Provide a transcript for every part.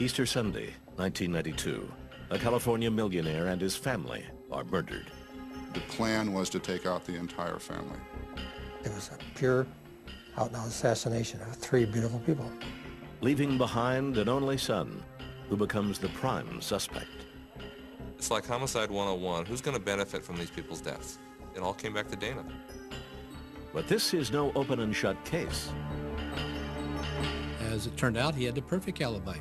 Easter Sunday, 1992. A California millionaire and his family are murdered. The plan was to take out the entire family. It was a pure, out-and-out assassination of three beautiful people. Leaving behind an only son who becomes the prime suspect. It's like Homicide 101. Who's going to benefit from these people's deaths? It all came back to Dana. But this is no open and shut case. As it turned out, he had the perfect alibi.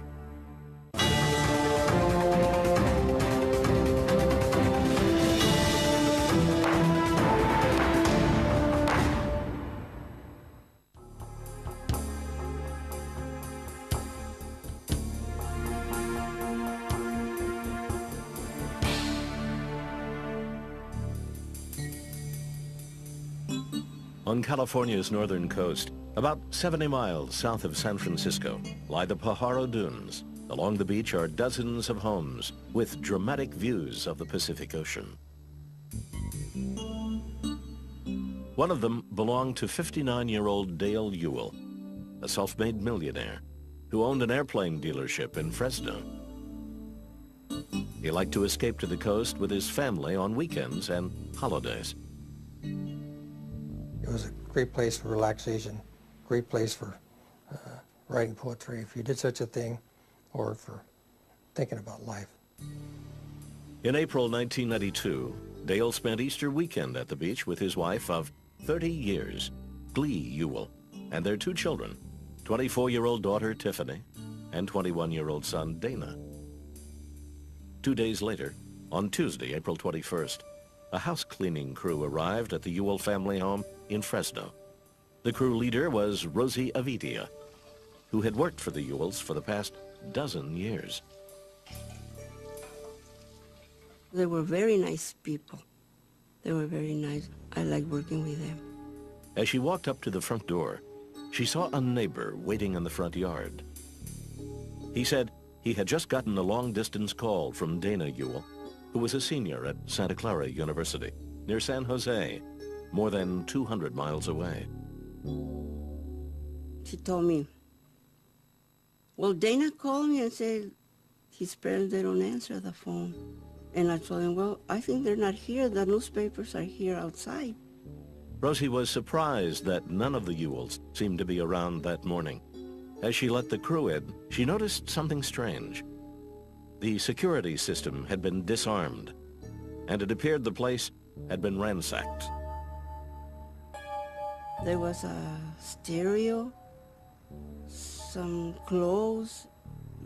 On California's northern coast, about 70 miles south of San Francisco, lie the Pajaro Dunes. Along the beach are dozens of homes with dramatic views of the Pacific Ocean. One of them belonged to 59-year-old Dale Ewell, a self-made millionaire who owned an airplane dealership in Fresno. He liked to escape to the coast with his family on weekends and holidays. It was a great place for relaxation, great place for writing poetry, if you did such a thing, or for thinking about life. In April 1992, Dale spent Easter weekend at the beach with his wife of 30 years, Glee Ewell, and their two children, 24-year-old daughter Tiffany and 21-year-old son Dana. 2 days later, on Tuesday, April 21st, a house cleaning crew arrived at the Ewell family home in Fresno. The crew leader was Rosie Avidia, who had worked for the Ewells for the past dozen years. They were very nice people. They were very nice. I liked working with them. As she walked up to the front door, she saw a neighbor waiting in the front yard. He said he had just gotten a long-distance call from Dana Ewell, who was a senior at Santa Clara University, near San Jose, more than 200 miles away. She told me, well, Dana called me and said his parents, they don't answer the phone. And I told him, well, I think they're not here. The newspapers are here outside. Rosie was surprised that none of the Ewells seemed to be around that morning. As she let the crew in, she noticed something strange. The security system had been disarmed, and it appeared the place had been ransacked. There was a stereo, some clothes.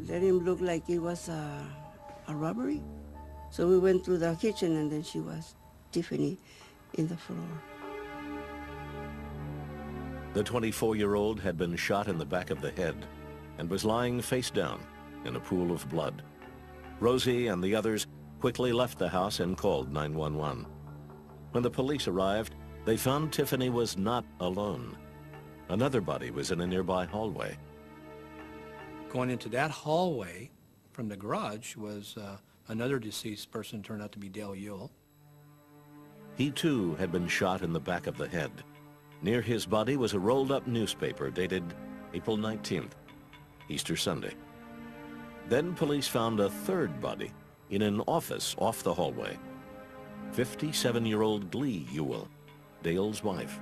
Let him look like it was a robbery. So we went to the kitchen, and then she was Tiffany in the floor. The 24-year-old had been shot in the back of the head and was lying face down in a pool of blood. Rosie and the others quickly left the house and called 911. When the police arrived, they found Tiffany was not alone. Another body was in a nearby hallway. Going into that hallway from the garage was another deceased person, turned out to be Dale Ewell. He too had been shot in the back of the head. Near his body was a rolled-up newspaper dated April 19th, Easter Sunday. Then police found a third body in an office off the hallway. 57-year-old Glee Ewell, Dale's wife.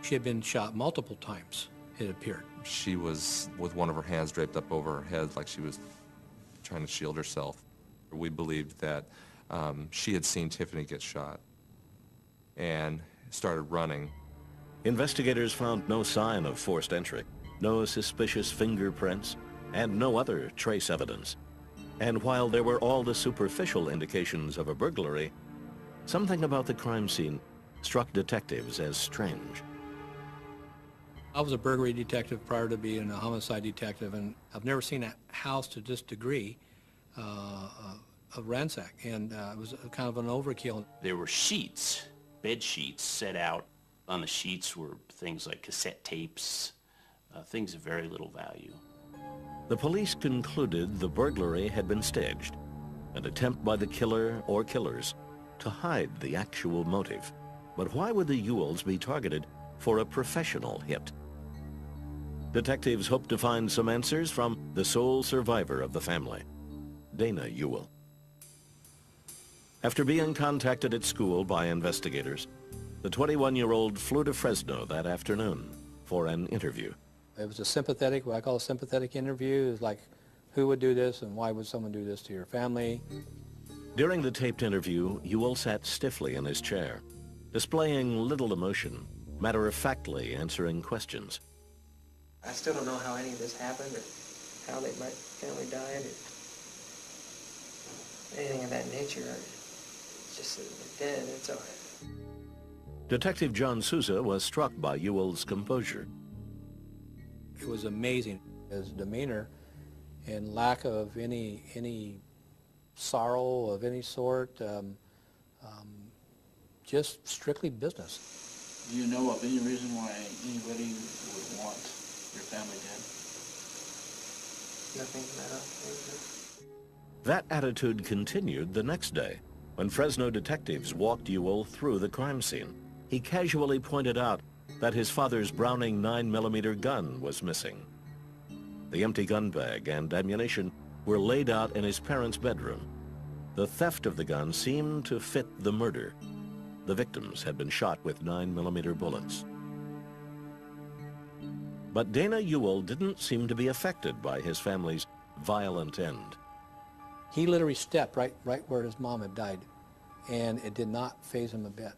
She had been shot multiple times, it appeared. She was with one of her hands draped up over her head like she was trying to shield herself. We believed that she had seen Tiffany get shot and started running. Investigators found no sign of forced entry, no suspicious fingerprints, and no other trace evidence. And while there were all the superficial indications of a burglary, something about the crime scene struck detectives as strange. I was a burglary detective prior to being a homicide detective, and I've never seen a house to this degree of ransack, and it was kind of an overkill. There were sheets, bed sheets set out. On the sheets were things like cassette tapes, things of very little value. The police concluded the burglary had been staged, an attempt by the killer or killers to hide the actual motive. But why would the Ewells be targeted for a professional hit? Detectives hope to find some answers from the sole survivor of the family, Dana Ewell. After being contacted at school by investigators, the 21-year-old flew to Fresno that afternoon for an interview. It was a sympathetic, what I call a sympathetic interview. It was like, who would do this and why would someone do this to your family? During the taped interview, Ewell sat stiffly in his chair, displaying little emotion, matter-of-factly answering questions. I still don't know how any of this happened or how my family died or anything of that nature. It's just that they're dead, it's all right. Detective John Souza was struck by Ewell's composure. It was amazing, his demeanor and lack of any sorrow of any sort, just strictly business. Do you know of any reason why anybody would want your family dead? Nothing that That attitude continued the next day when Fresno detectives walked Ewell through the crime scene. He casually pointed out that his father's Browning 9mm gun was missing. The empty gun bag and ammunition were laid out in his parents' bedroom. The theft of the gun seemed to fit the murder. The victims had been shot with 9mm bullets. But Dana Ewell didn't seem to be affected by his family's violent end. He literally stepped right where his mom had died, and it did not faze him a bit.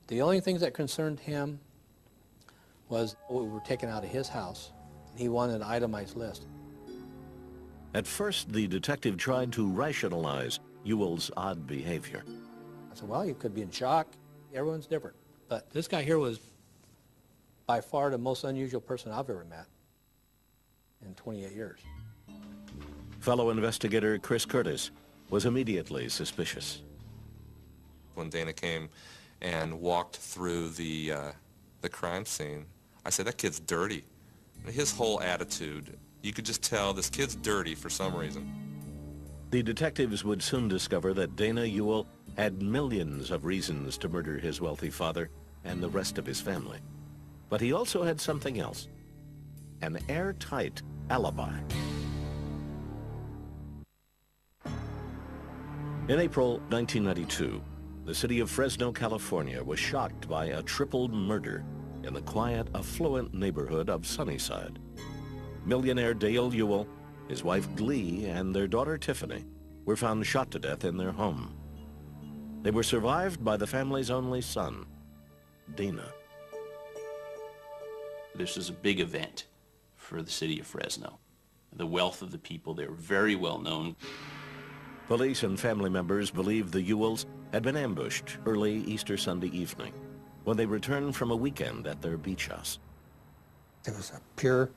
The only things that concerned him was what were taken out of his house. He wanted an itemized list. At first, the detective tried to rationalize Ewell's odd behavior. I said, well, you could be in shock. Everyone's different. But this guy here was by far the most unusual person I've ever met in 28 years. Fellow investigator Chris Curtis was immediately suspicious. When Dana came and walked through the crime scene, I said, that kid's dirty. His whole attitude, you could just tell this kid's dirty for some reason. The detectives would soon discover that Dana Ewell had millions of reasons to murder his wealthy father and the rest of his family. But he also had something else, an airtight alibi. In April 1992, the city of Fresno, California was shocked by a triple murder in the quiet, affluent neighborhood of Sunnyside. Millionaire Dale Ewell, his wife Glee, and their daughter Tiffany were found shot to death in their home. They were survived by the family's only son, Dana. This was a big event for the city of Fresno. The wealth of the people, they were very well known. Police and family members believed the Ewells had been ambushed early Easter Sunday evening when they returned from a weekend at their beach house. It was a pure,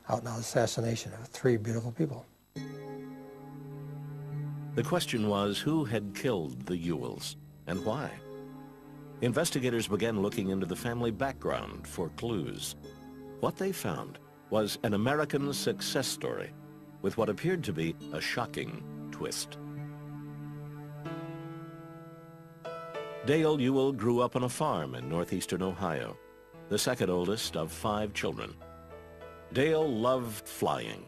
out-and-out assassination of three beautiful people. The question was who had killed the Ewells and why? Investigators began looking into the family background for clues. What they found was an American success story with what appeared to be a shocking twist. Dale Ewell grew up on a farm in northeastern Ohio, the second oldest of 5 children. Dale loved flying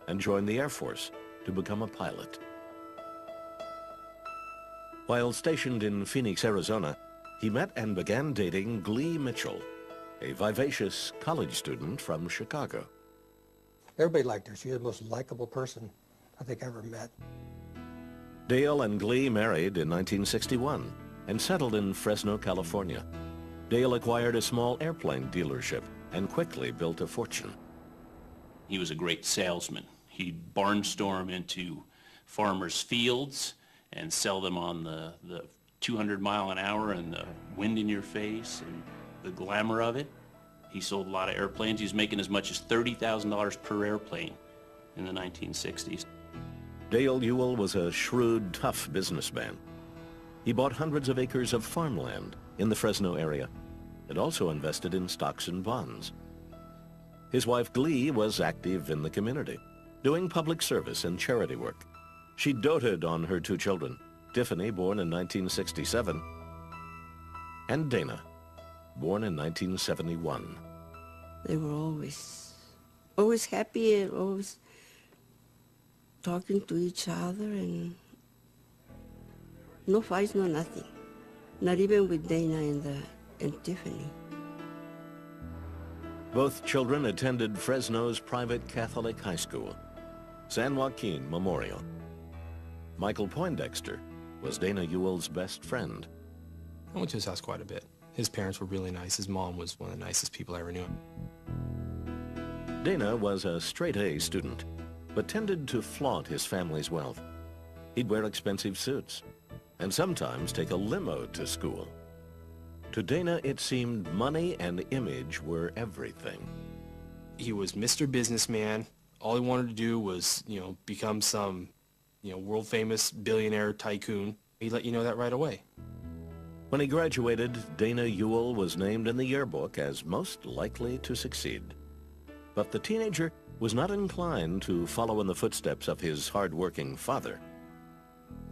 and joined the Air Force to become a pilot. While stationed in Phoenix, Arizona, he met and began dating Glee Mitchell, a vivacious college student from Chicago. Everybody liked her. She was the most likable person I think I ever met. Dale and Glee married in 1961 and settled in Fresno, California. Dale acquired a small airplane dealership and quickly built a fortune. He was a great salesman. He'd barnstorm into farmers' fields and sell them on the 200 mile an hour and the wind in your face and the glamour of it. He sold a lot of airplanes. He was making as much as $30,000 per airplane in the 1960s. Dale Ewell was a shrewd, tough businessman. He bought hundreds of acres of farmland in the Fresno area and also invested in stocks and bonds. His wife Glee was active in the community, doing public service and charity work. She doted on her 2 children, Tiffany, born in 1967, and Dana, born in 1971. They were always always happy, always talking to each other, and no fights, no nothing. Not even with Dana and Tiffany. Both children attended Fresno's private Catholic high school, San Joaquin Memorial. Michael Poindexter was Dana Ewell's best friend. I went to his house quite a bit. His parents were really nice. His mom was one of the nicest people I ever knew. Dana was a straight-A student, but tended to flaunt his family's wealth. He'd wear expensive suits and sometimes take a limo to school. To Dana, it seemed money and image were everything. He was Mr. Businessman. All he wanted to do was, become some, world-famous billionaire tycoon. He let you know that right away. When he graduated, Dana Ewell was named in the yearbook as most likely to succeed. But the teenager was not inclined to follow in the footsteps of his hard-working father.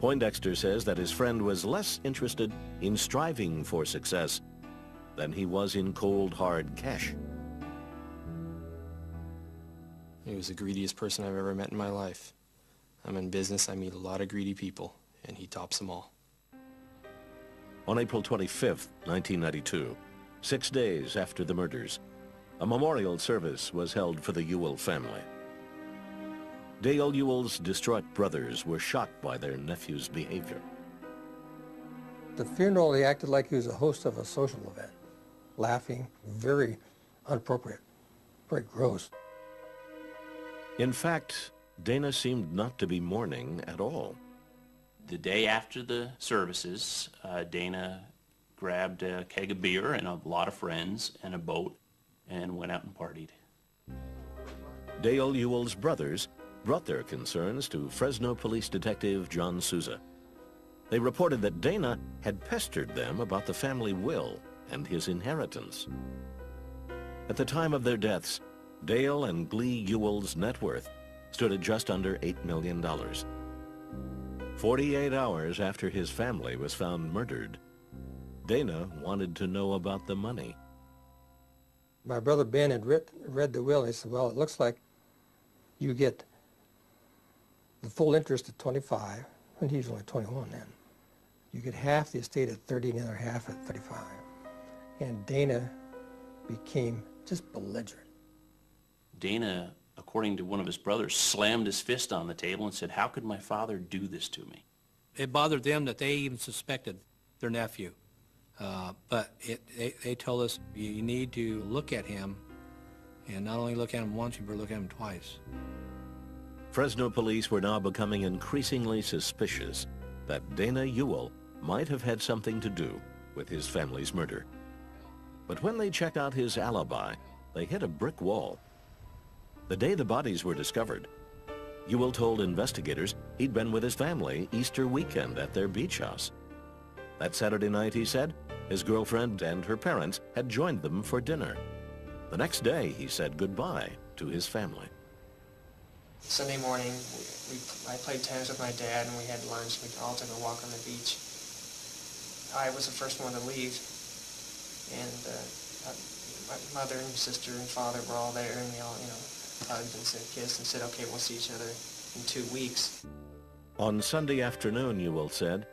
Poindexter says that his friend was less interested in striving for success than he was in cold, hard cash. He was the greediest person I've ever met in my life. I'm in business, I meet a lot of greedy people, and he tops them all. On April 25th, 1992, 6 days after the murders, a memorial service was held for the Ewell family. Dale Ewell's distraught brothers were shocked by their nephew's behavior. The funeral, he acted like he was a host of a social event, laughing, very inappropriate, very gross. In fact, Dana seemed not to be mourning at all. The day after the services, Dana grabbed a keg of beer and a lot of friends and a boat and went out and partied. Dale Ewell's brothers brought their concerns to Fresno Police Detective John Souza. They reported that Dana had pestered them about the family will and his inheritance. At the time of their deaths, Dale and Glee Ewell's net worth stood at just under $8 million. 48 hours after his family was found murdered, Dana wanted to know about the money. My brother Ben had read the will. He said, well, it looks like you get the full interest at 25, and he was only 21 then. You get half the estate at 30 and the other half at 35. And Dana became just belligerent. Dana, according to one of his brothers, slammed his fist on the table and said, "How could my father do this to me?" It bothered them that they even suspected their nephew. But they told us, you need to look at him, and not only look at him once, you better look at him twice. Fresno police were now becoming increasingly suspicious that Dana Ewell might have had something to do with his family's murder. But when they checked out his alibi, they hit a brick wall. The day the bodies were discovered, Ewell told investigators he'd been with his family Easter weekend at their beach house. That Saturday night, he said, his girlfriend and her parents had joined them for dinner. The next day, he said goodbye to his family. Sunday morning, I played tennis with my dad, and we had lunch. We all took a walk on the beach. I was the first one to leave, and my mother and sister and father were all there, and we all, hugged and said, kissed, and said, okay, we'll see each other in 2 weeks. On Sunday afternoon, Ewell said,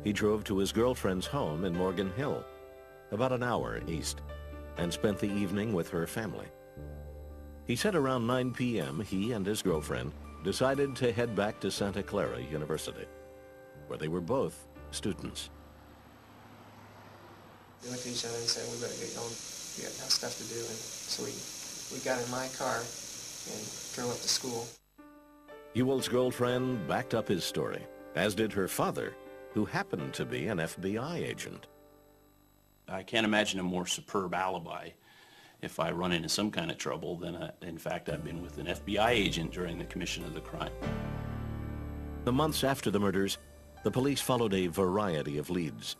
he drove to his girlfriend's home in Morgan Hill, about an hour east, and spent the evening with her family. He said around 9 p.m. he and his girlfriend decided to head back to Santa Clara University, where they were both students. We looked at each other and said, we better get going. We got stuff to do. And so we got in my car and drove up to school. Ewell's girlfriend backed up his story, as did her father, who happened to be an FBI agent. I can't imagine a more superb alibi if I run into some kind of trouble than, in fact, I've been with an FBI agent during the commission of the crime. The months after the murders, the police followed a variety of leads.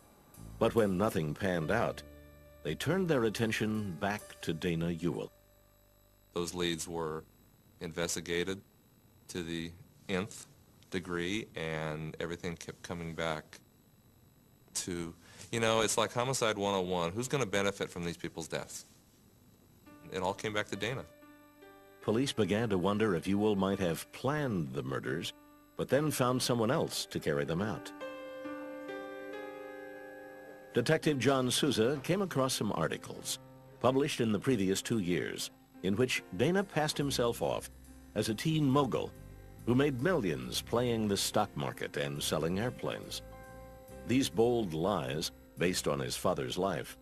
But when nothing panned out, they turned their attention back to Dana Ewell. Those leads were investigated to the nth degree, and everything kept coming back to, it's like Homicide 101. Who's going to benefit from these people's deaths? It all came back to Dana. police began to wonder if Ewell might have planned the murders, but then found someone else to carry them out. Detective John Souza came across some articles published in the previous 2 years in which Dana passed himself off as a teen mogul who made millions playing the stock market and selling airplanes. These bold lies, based on his father's life,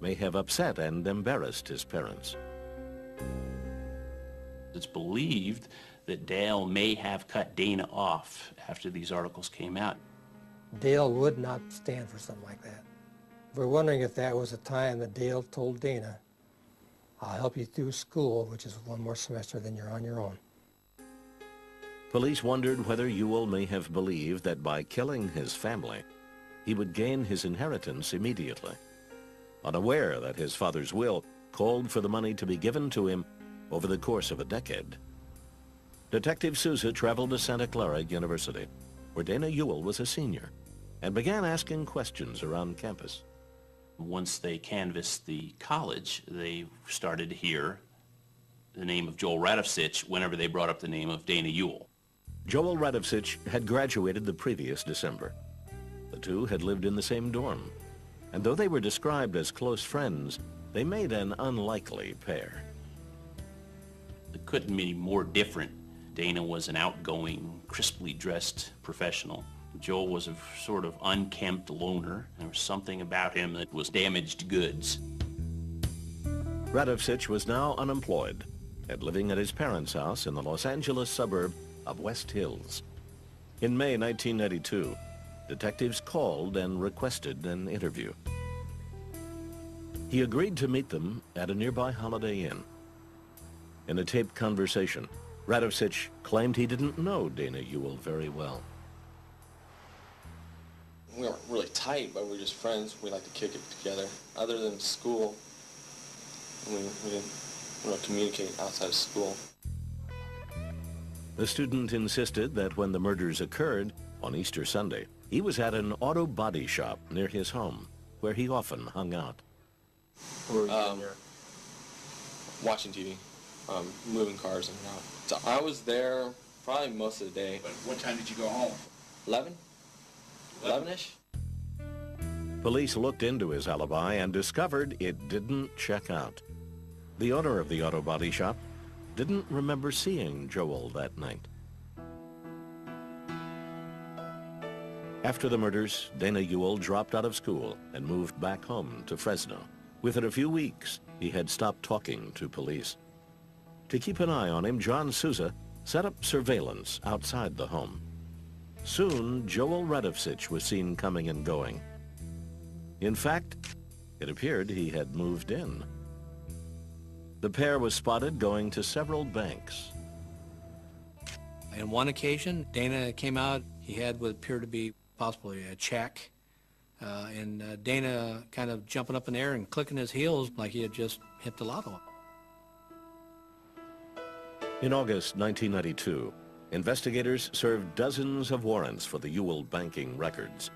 may have upset and embarrassed his parents. It's believed that Dale may have cut Dana off after these articles came out. Dale would not stand for something like that. We're wondering if that was a time that Dale told Dana, I'll help you through school, which is one more semester than you're on your own. Police wondered whether Ewell may have believed that by killing his family, he would gain his inheritance immediately, unaware that his father's will called for the money to be given to him over the course of a decade. Detective Souza traveled to Santa Clara University, where Dana Ewell was a senior, and began asking questions around campus. Once they canvassed the college, they started to hear the name of Joel Radovsich whenever they brought up the name of Dana Ewell. Joel Radovsich had graduated the previous December. The two had lived in the same dorm, and though they were described as close friends, they made an unlikely pair. It couldn't be more different. Dana was an outgoing, crisply dressed professional. Joel was a sort of unkempt loner. There was something about him that was damaged goods. Radovsich was now unemployed and living at his parents' house in the Los Angeles suburb of West Hills. In May 1992, detectives called and requested an interview. He agreed to meet them at a nearby Holiday Inn. In a taped conversation, Radovsich claimed he didn't know Dana Ewell very well. We weren't really tight, but we were just friends. We like to kick it together. Other than school, we didn't really communicate outside of school. The student insisted that when the murders occurred on Easter Sunday, he was at an auto body shop near his home, where he often hung out. What were you doing there? Watching TV, moving cars in and out. So I was there probably most of the day. But what time did you go home? 11? 11-ish? Police looked into his alibi and discovered it didn't check out. The owner of the auto body shop didn't remember seeing Joel that night. After the murders, Dana Ewell dropped out of school and moved back home to Fresno. Within a few weeks, he had stopped talking to police. To keep an eye on him, John Souza set up surveillance outside the home. Soon, Joel Radovsich was seen coming and going. In fact, it appeared he had moved in. The pair was spotted going to several banks. On one occasion, Dana came out. He had what appeared to be possibly a check. And Dana kind of jumping up in the air and clicking his heels like he had just hit the lotto. In August 1992, investigators served dozens of warrants for the Ewell banking records.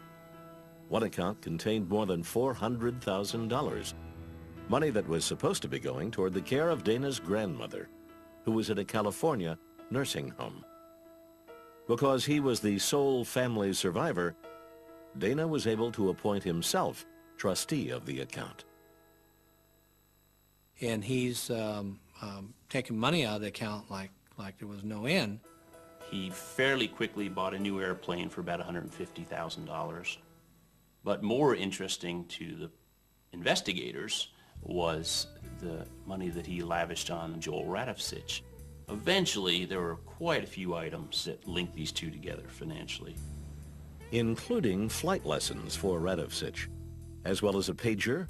One account contained more than $400,000, money that was supposed to be going toward the care of Dana's grandmother, who was at a California nursing home. Because he was the sole family survivor, Dana was able to appoint himself trustee of the account. And he's taking money out of the account like there was no end. He fairly quickly bought a new airplane for about $150,000. But more interesting to the investigators was the money that he lavished on Joel Radovsich. Eventually, there were quite a few items that linked these two together financially. Including flight lessons for Radovsich, as well as a pager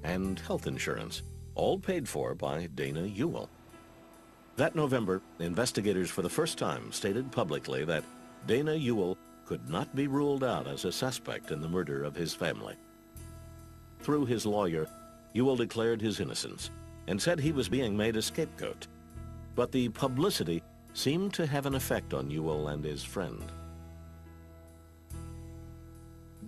and health insurance, all paid for by Dana Ewell. That November, investigators for the first time stated publicly that Dana Ewell could not be ruled out as a suspect in the murder of his family. Through his lawyer, Ewell declared his innocence and said he was being made a scapegoat. But the publicity seemed to have an effect on Ewell and his friend.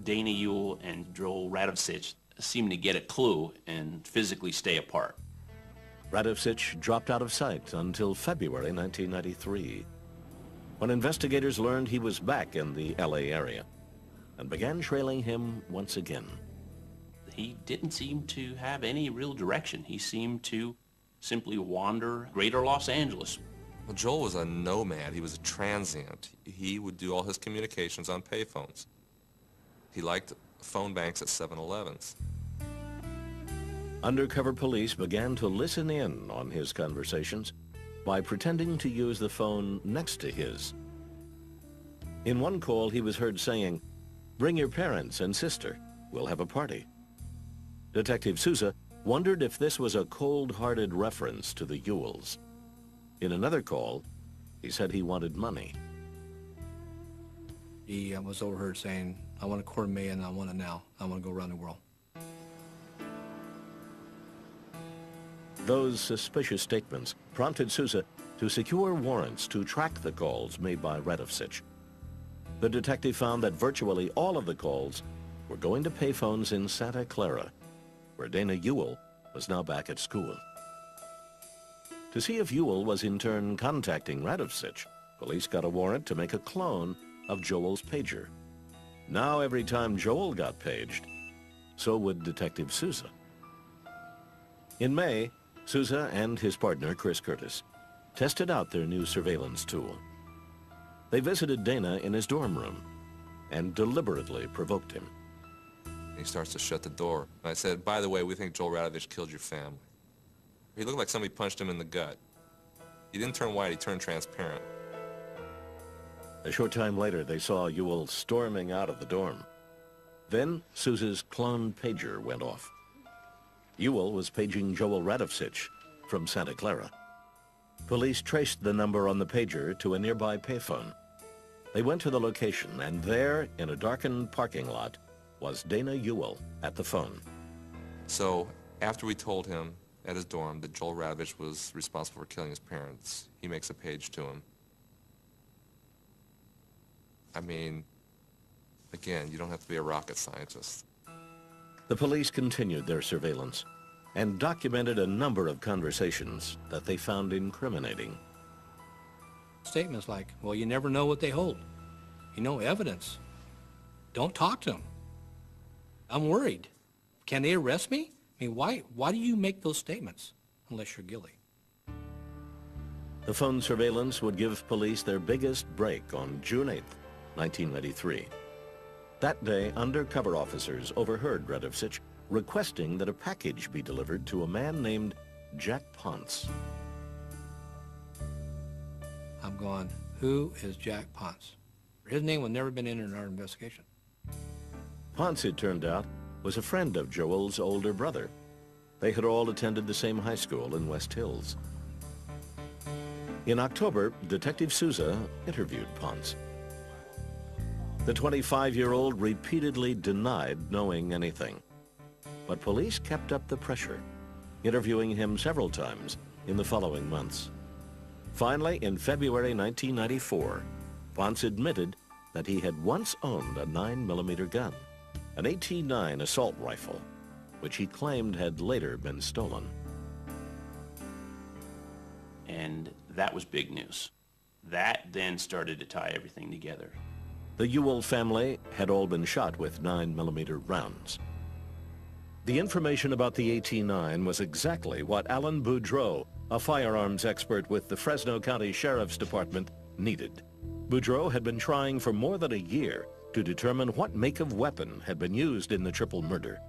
Dana Ewell and Joel Radovsich seemed to get a clue and physically stay apart. Radovsich dropped out of sight until February 1993, when investigators learned he was back in the LA area and began trailing him once again. He didn't seem to have any real direction. He seemed to simply wander greater Los Angeles. Well, Joel was a nomad. He was a transient. He would do all his communications on payphones. He liked phone banks at 7-Elevens. Undercover police began to listen in on his conversations by pretending to use the phone next to his. In one call, he was heard saying, "Bring your parents and sister. We'll have a party." Detective Souza wondered if this was a cold-hearted reference to the Ewells. In another call, he said he wanted money. He was overheard saying, "I want $250,000, I want it now. I want to go around the world." Those suspicious statements prompted Souza to secure warrants to track the calls made by Radovsich. The detective found that virtually all of the calls were going to payphones in Santa Clara, where Dana Ewell was now back at school. To see if Ewell was in turn contacting Radovsich, police got a warrant to make a clone of Joel's pager. Now every time Joel got paged, so would Detective Souza. In May, Souza and his partner, Chris Curtis, tested out their new surveillance tool. They visited Dana in his dorm room and deliberately provoked him. He starts to shut the door. I said, "By the way, we think Joel Radovich killed your family." He looked like somebody punched him in the gut. He didn't turn white, he turned transparent. A short time later, they saw Ewell storming out of the dorm. Then Souza's cloned pager went off. Ewell was paging Joel Radovsich from Santa Clara. Police traced the number on the pager to a nearby payphone. They went to the location, and there, in a darkened parking lot, was Dana Ewell at the phone. So after we told him at his dorm that Joel Radovich was responsible for killing his parents, he makes a page to him. I mean, again, you don't have to be a rocket scientist. The police continued their surveillance and documented a number of conversations that they found incriminating. Statements like, "Well, you never know what they hold. You know, evidence. Don't talk to them. I'm worried. Can they arrest me?" I mean, why do you make those statements unless you're guilty? The phone surveillance would give police their biggest break on June 8th, 1993. That day, undercover officers overheard Radovsich requesting that a package be delivered to a man named Jack Ponce. I'm going, who is Jack Ponce? His name had never been entered in our investigation. Ponce, it turned out, was a friend of Joel's older brother. They had all attended the same high school in West Hills. In October, Detective Souza interviewed Ponce. The 25-year-old repeatedly denied knowing anything, but police kept up the pressure, interviewing him several times in the following months. Finally, in February 1994, Ponce admitted that he had once owned a 9mm gun, an 18-9 assault rifle, which he claimed had later been stolen. And that was big news. That then started to tie everything together. The Ewell family had all been shot with 9mm rounds. The information about the 18-9 was exactly what Alan Boudreau, a firearms expert with the Fresno County Sheriff's Department, needed. Boudreau had been trying for more than a year to determine what make of weapon had been used in the triple murder.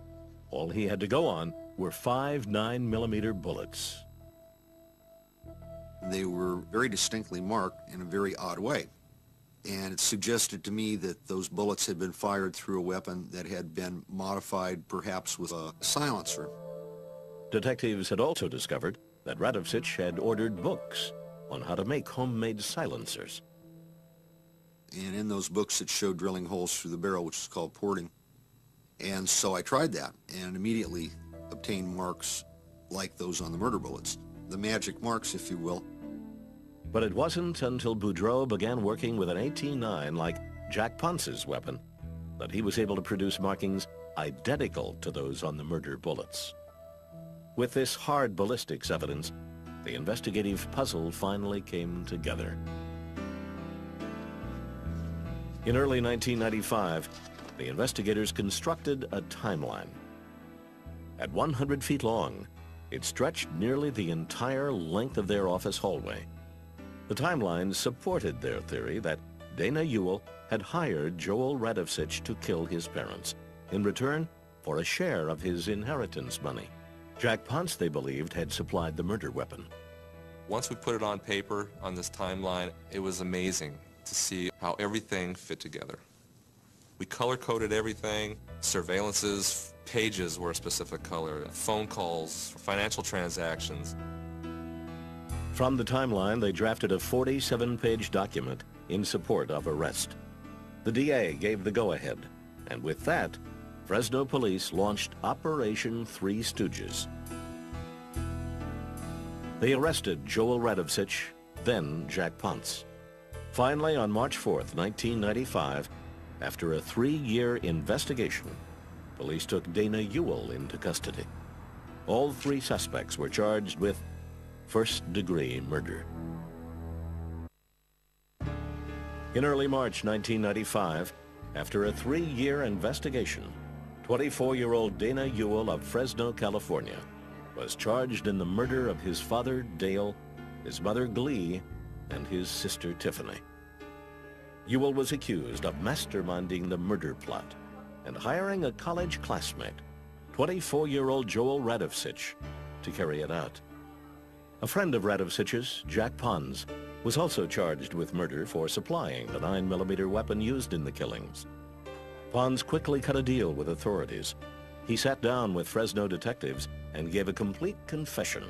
All he had to go on were 5 9mm bullets. They were very distinctly marked in a very odd way. And it suggested to me that those bullets had been fired through a weapon that had been modified perhaps with a silencer. Detectives had also discovered that Radovsich had ordered books on how to make homemade silencers. And in those books it showed drilling holes through the barrel, which is called porting. And so I tried that and immediately obtained marks like those on the murder bullets. The magic marks, if you will. But it wasn't until Boudreau began working with an 18-9 like Jack Ponce's weapon that he was able to produce markings identical to those on the murder bullets. With this hard ballistics evidence, the investigative puzzle finally came together. In early 1995, the investigators constructed a timeline. At 100 feet long, it stretched nearly the entire length of their office hallway. The timeline supported their theory that Dana Ewell had hired Joel Radovsich to kill his parents in return for a share of his inheritance money. Jack Ponce, they believed, had supplied the murder weapon. Once we put it on paper, on this timeline, it was amazing to see how everything fit together. We color-coded everything. Surveillances, pages were a specific color, phone calls, financial transactions. From the timeline, they drafted a 47-page document in support of arrest. The DA gave the go-ahead, and with that, Fresno police launched Operation Three Stooges. They arrested Joel Radovsich, then Jack Ponce. Finally, on March 4th, 1995, after a 3-year investigation, police took Dana Ewell into custody. All 3 suspects were charged with first-degree murder. In early March 1995, after a 3-year investigation, 24-year-old Dana Ewell of Fresno, California, was charged in the murder of his father, Dale, his mother, Glee, and his sister, Tiffany. Ewell was accused of masterminding the murder plot and hiring a college classmate, 24-year-old Joel Radovsich, to carry it out. A friend of Radovsich's, Jack Ponce, was also charged with murder for supplying the 9mm weapon used in the killings. Ponce quickly cut a deal with authorities. He sat down with Fresno detectives and gave a complete confession.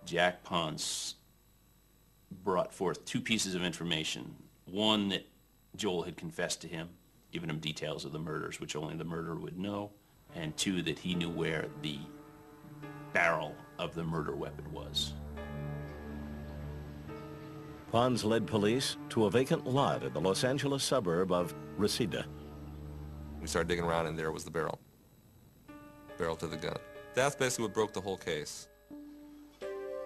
Jack Ponce brought forth 2 pieces of information. One, that Joel had confessed to him, giving him details of the murders, which only the murderer would know. And 2, that he knew where the barrel of the murder weapon was. Ponce led police to a vacant lot in the Los Angeles suburb of Reseda. We started digging around, and there was the barrel. Barrel to the gun. That's basically what broke the whole case.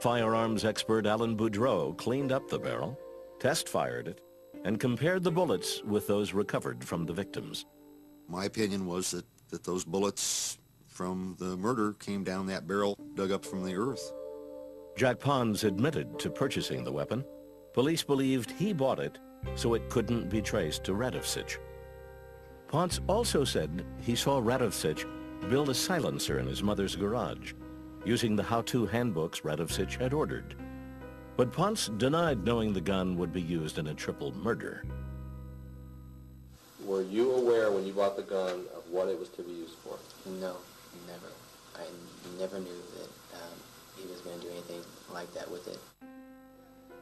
Firearms expert Alan Boudreau cleaned up the barrel, test-fired it, and compared the bullets with those recovered from the victims. My opinion was that those bullets from the murder came down that barrel dug up from the earth. Jack Ponce admitted to purchasing the weapon. Police believed he bought it so it couldn't be traced to Radovsich. Ponce also said he saw Radovsich build a silencer in his mother's garage, using the how-to handbooks Radovsich had ordered. But Ponce denied knowing the gun would be used in a triple murder. Were you aware when you bought the gun of what it was to be used for? No, never. I never knew that he was going to do anything like that with it.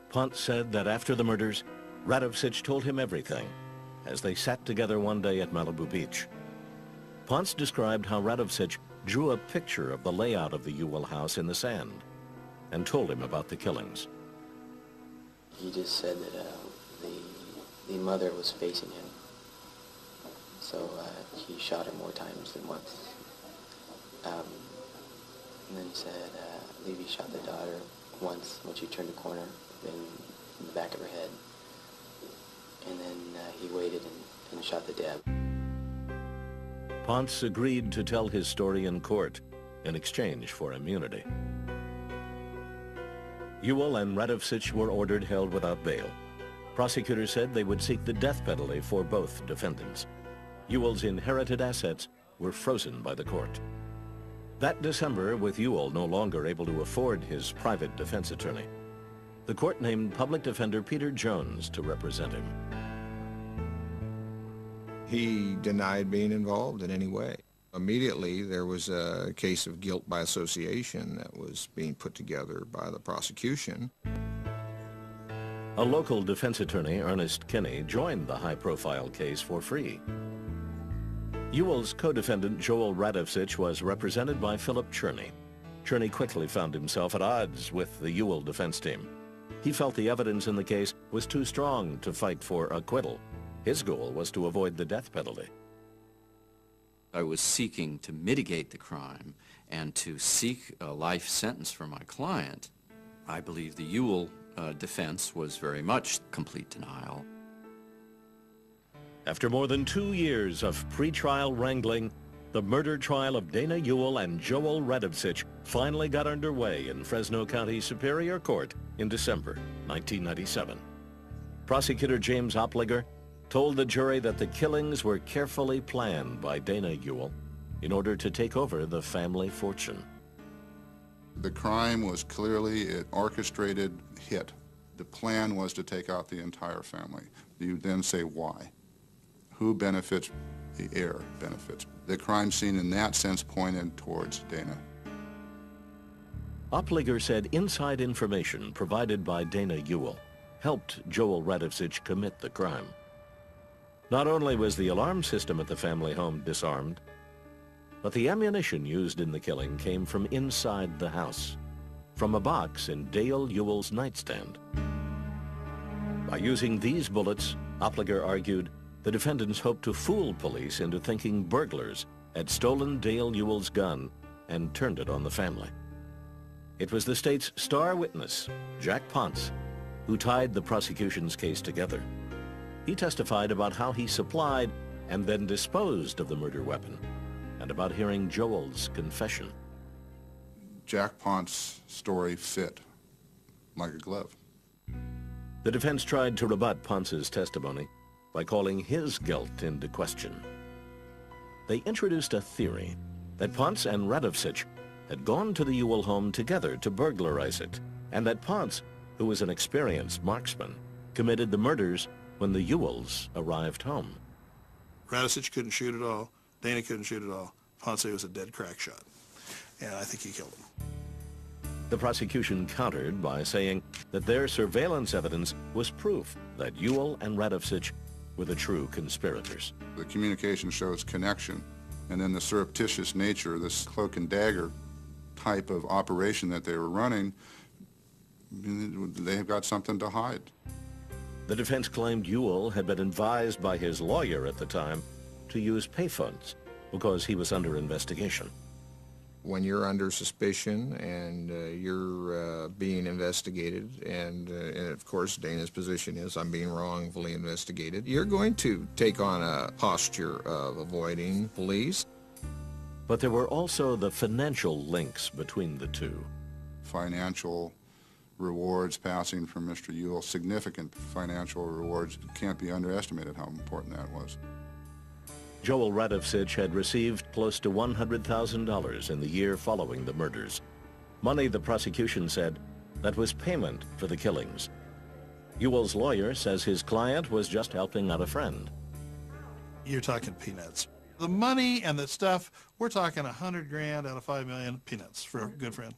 Ponce said that after the murders, Radovsich told him everything as they sat together one day at Malibu Beach. Ponce described how Radovsich drew a picture of the layout of the Ewell house in the sand and told him about the killings. He just said that the mother was facing him, so he shot her more times than once. And then he said, I believe he shot the daughter once when she turned the corner in the back of her head. And then he waited and shot the dad. Ponce agreed to tell his story in court in exchange for immunity. Ewell and Radovsich were ordered held without bail. Prosecutors said they would seek the death penalty for both defendants. Ewell's inherited assets were frozen by the court. That December, with Ewell no longer able to afford his private defense attorney, the court named public defender Peter Jones to represent him. He denied being involved in any way. Immediately, there was a case of guilt by association that was being put together by the prosecution. A local defense attorney, Ernest Kinney, joined the high-profile case for free. Ewell's co-defendant, Joel Radovsich, was represented by Philip Cherney. Cherney quickly found himself at odds with the Ewell defense team. He felt the evidence in the case was too strong to fight for acquittal. His goal was to avoid the death penalty. I was seeking to mitigate the crime and to seek a life sentence for my client. I believe the Ewell defense was very much complete denial. After more than 2 years of pretrial wrangling, the murder trial of Dana Ewell and Joel Radovsich finally got underway in Fresno County Superior Court in December 1997. Prosecutor James Opliger told the jury that the killings were carefully planned by Dana Ewell in order to take over the family fortune. The crime was clearly an orchestrated hit. The plan was to take out the entire family. You then say why? Who benefits? The heir benefits. The crime scene in that sense pointed towards Dana. Opliger said inside information provided by Dana Ewell helped Joel Radovsich commit the crime. Not only was the alarm system at the family home disarmed, but the ammunition used in the killing came from inside the house, from a box in Dale Ewell's nightstand. By using these bullets, Opliger argued, the defendants hoped to fool police into thinking burglars had stolen Dale Ewell's gun and turned it on the family. It was the state's star witness, Jack Ponce, who tied the prosecution's case together. He testified about how he supplied and then disposed of the murder weapon, and about hearing Joel's confession. Jack Ponce's story fit like a glove. The defense tried to rebut Ponce's testimony by calling his guilt into question. They introduced a theory that Ponce and Radovsich had gone to the Ewell home together to burglarize it, and that Ponce, who was an experienced marksman, committed the murders when the Ewells arrived home. Radovsich couldn't shoot at all. Dana couldn't shoot at all. Ponce was a dead crack shot, and I think he killed him. The prosecution countered by saying that their surveillance evidence was proof that Ewell and Radovsich were the true conspirators. The communication shows connection, and then the surreptitious nature, this cloak and dagger type of operation that they were running, they have got something to hide. The defense claimed Ewell had been advised by his lawyer at the time to use payphones because he was under investigation. When you're under suspicion and you're being investigated, and of course Dana's position is I'm being wrongfully investigated, you're going to take on a posture of avoiding police. But there were also the financial links between the two. Financial rewards passing from Mr. Ewell, significant financial rewards. Can't be underestimated how important that was. Joel Radovsich had received close to $100,000 in the year following the murders. Money, the prosecution said, that was payment for the killings. Ewell's lawyer says his client was just helping out a friend. You're talking peanuts. The money and the stuff, we're talking $100,000 out of $5 million, peanuts for a good friend.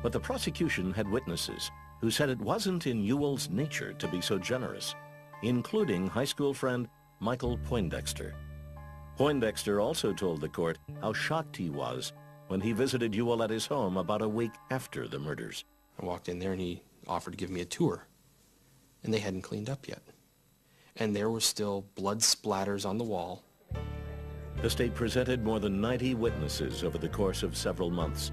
But the prosecution had witnesses who said it wasn't in Ewell's nature to be so generous, including high school friend Michael Poindexter. Poindexter also told the court how shocked he was when he visited Ewell at his home about a week after the murders. I walked in there and he offered to give me a tour, and they hadn't cleaned up yet. And there were still blood splatters on the wall. The state presented more than 90 witnesses over the course of several months.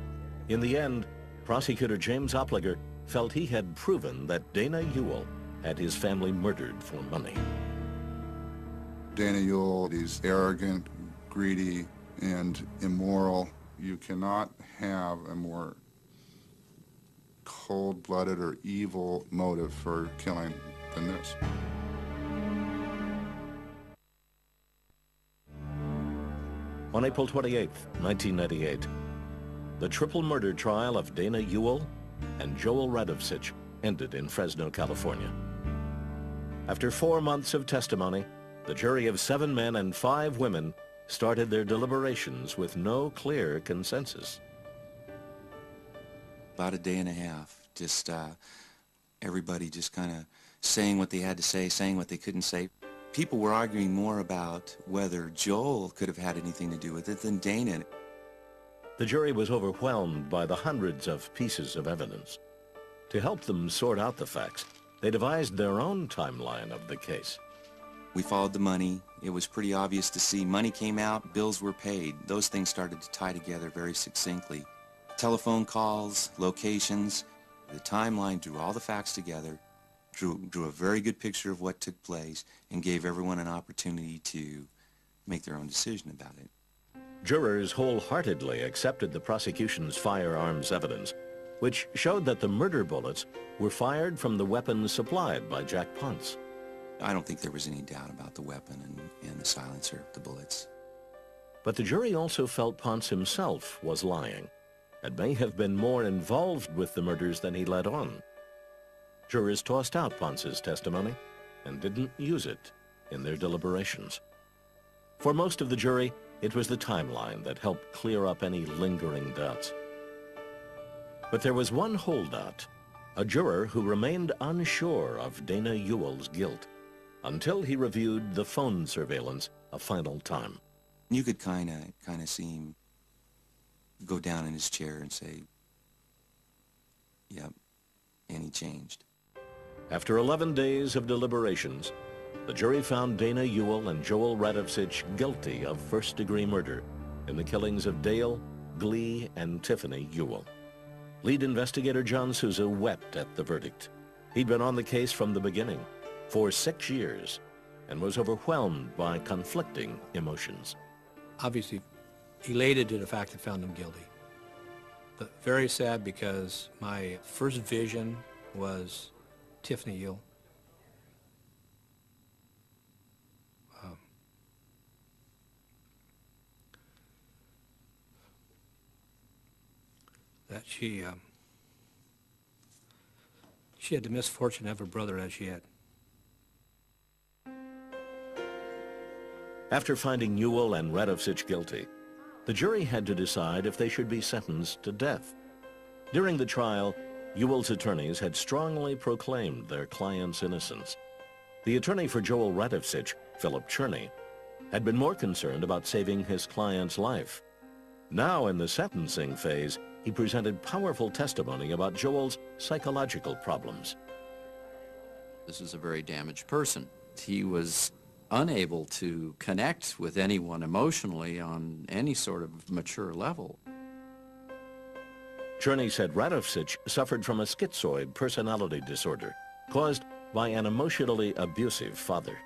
In the end, prosecutor James Opliger felt he had proven that Dana Ewell had his family murdered for money. Dana Ewell, he's arrogant, greedy, and immoral. You cannot have a more cold-blooded or evil motive for killing than this. On April 28, 1998, the triple murder trial of Dana Ewell and Joel Radovsich ended in Fresno, California. After 4 months of testimony, the jury of 7 men and 5 women started their deliberations with no clear consensus. About a day and a half, just everybody just kind of saying what they had to say, saying what they couldn't say. People were arguing more about whether Joel could have had anything to do with it than Dana. The jury was overwhelmed by the hundreds of pieces of evidence. To help them sort out the facts, they devised their own timeline of the case. We followed the money. It was pretty obvious to see money came out, bills were paid. Those things started to tie together very succinctly. Telephone calls, locations, the timeline drew all the facts together, drew a very good picture of what took place, and gave everyone an opportunity to make their own decision about it. Jurors wholeheartedly accepted the prosecution's firearms evidence, which showed that the murder bullets were fired from the weapons supplied by Jack Ponce. I don't think there was any doubt about the weapon and the silencer, the bullets. But the jury also felt Ponce himself was lying and may have been more involved with the murders than he let on. Jurors tossed out Ponce's testimony and didn't use it in their deliberations. For most of the jury, it was the timeline that helped clear up any lingering doubts. But there was one holdout, a juror who remained unsure of Dana Ewell's guilt until he reviewed the phone surveillance a final time. You could kind of see him go down in his chair and say, yep, and he changed. After 11 days of deliberations, the jury found Dana Ewell and Joel Radovsich guilty of first-degree murder in the killings of Dale, Glee, and Tiffany Ewell. Lead investigator John Sousa wept at the verdict. He'd been on the case from the beginning, for 6 years, and was overwhelmed by conflicting emotions. Obviously elated at the fact that found him guilty, but very sad because my first vision was Tiffany Ewell. That she had the misfortune to have a brother as she had. After finding Ewell and Radovsich guilty, the jury had to decide if they should be sentenced to death. During the trial, Ewell's attorneys had strongly proclaimed their client's innocence. The attorney for Joel Radovsich, Philip Cherney, had been more concerned about saving his client's life. Now, in the sentencing phase, he presented powerful testimony about Joel's psychological problems. This is a very damaged person. He was unable to connect with anyone emotionally on any sort of mature level. Cherney said Radovsich suffered from a schizoid personality disorder caused by an emotionally abusive father.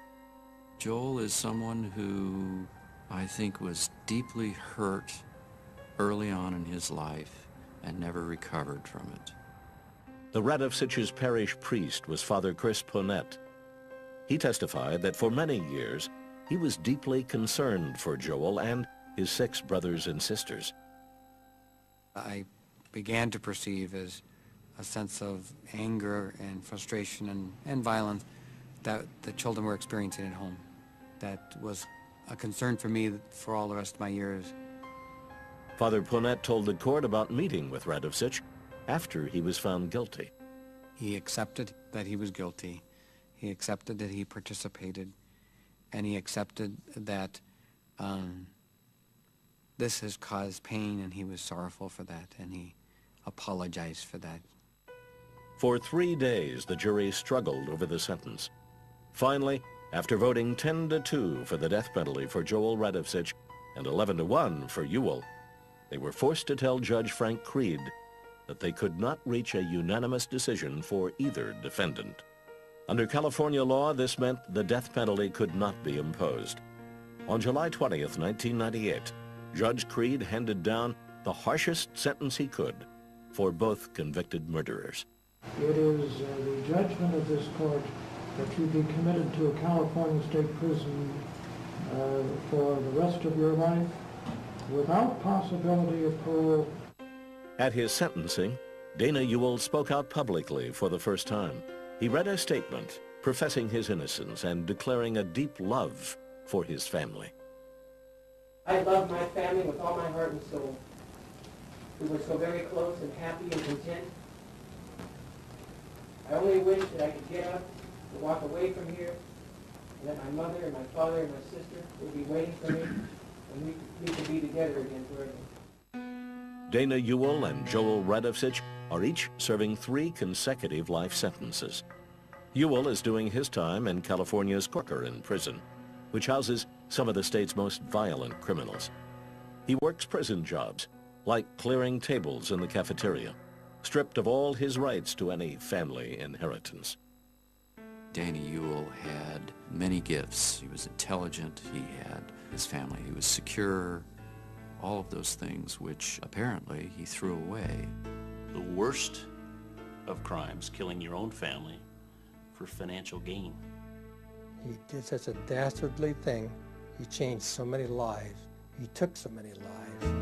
Joel is someone who I think was deeply hurt early on in his life and never recovered from it. The Radovsich's parish priest was Father Chris Ponette. He testified that for many years, he was deeply concerned for Joel and his 6 brothers and sisters. I began to perceive as a sense of anger and frustration and violence that the children were experiencing at home. That was a concern for me for all the rest of my years. Father Ponette told the court about meeting with Radovsich after he was found guilty. He accepted that he was guilty. He accepted that he participated, and he accepted that this has caused pain, and he was sorrowful for that, and he apologized for that. For 3 days, the jury struggled over the sentence. Finally, after voting 10-2 for the death penalty for Joel Radovsich and 11-1 for Ewell, they were forced to tell Judge Frank Creed that they could not reach a unanimous decision for either defendant. Under California law, this meant the death penalty could not be imposed. On July 20th, 1998, Judge Creed handed down the harshest sentence he could for both convicted murderers. It is the judgment of this court that you be committed to a California state prison for the rest of your life without possibility of parole. At his sentencing, Dana Ewell spoke out publicly for the first time. He read a statement professing his innocence and declaring a deep love for his family. I love my family with all my heart and soul. We were so very close and happy and content. I only wish that I could get up and walk away from here, and that my mother and my father and my sister would be waiting for me, and we could be together again forever. Dana Ewell and Joel Radovsich are each serving 3 consecutive life sentences. Ewell is doing his time in California's Corcoran prison, which houses some of the state's most violent criminals. He works prison jobs, like clearing tables in the cafeteria, stripped of all his rights to any family inheritance. Danny Ewell had many gifts. He was intelligent, he had his family, he was secure, all of those things which apparently he threw away. The worst of crimes, killing your own family for financial gain. He did such a dastardly thing. He changed so many lives. He took so many lives.